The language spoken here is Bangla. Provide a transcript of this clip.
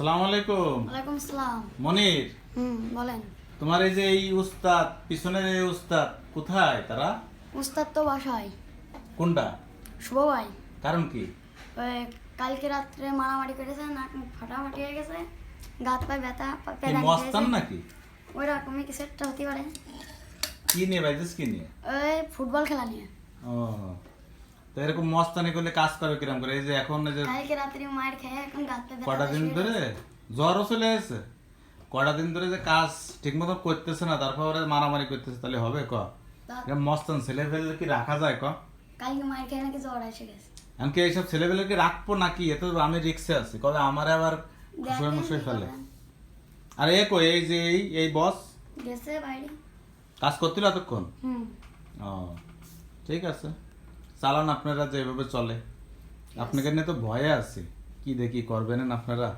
আসসালামু আলাইকুম। ওয়ালাইকুম আসসালাম। মনির, বলেন। তোমার এই যে এই উস্তাদ, পিছনের এই উস্তাদ কোথায় তারা? উস্তাদ তো বাসায়। কোনটা? শুভ ভাই। কারণ কি? ওই কালকে রাত্রে মারামারি করেছে, নাক মুখ ফাটাফাটি হয়ে গেছে, গাত পায়ে ব্যথা, কি পেদানি মস্তান খেয়েছে। নাকি? ওই রকমই কিছু একটা হতে পারে। কি নিয়ে বাইজিস কি নিয়ে? ওই ফুটবল খেলা নিয়ে। ও, তো এরকম মস্তানি করলে কাজ করে কিরম করে? এই যে এখন এই যে কালকে রাত্রে মার খেয়ে এখন গাত পায়ে কটা দিন ধরে জ্বরও চলে আসছে, কটা দিন ধরে যে কাজ ঠিক মতো করতেছে না, তারপরে মারামারি করতেছে, তাহলে হবে ক? এরকম মস্তান ছেলে ফেলে কি রাখা যায় ক? কালকে মার খেয়ে নাকি জ্বর এসে গেছে। এমনকি এইসব ছেলেপেলেকে রাখবো নাকি? এত আমি রিক্সে আছি, কবে আমার আবার খুশই মুশই ফেলে। আর এ কই, এই যে এই বস গেছে বাইরে। কাজ করছিল এতক্ষণ? হুম। ও, ঠিক আছে, চালান আপনারা যেভাবে চলে। আপনাকে নিয়ে তো ভয়ে আছে, কি দেখি করবেন আপনারা।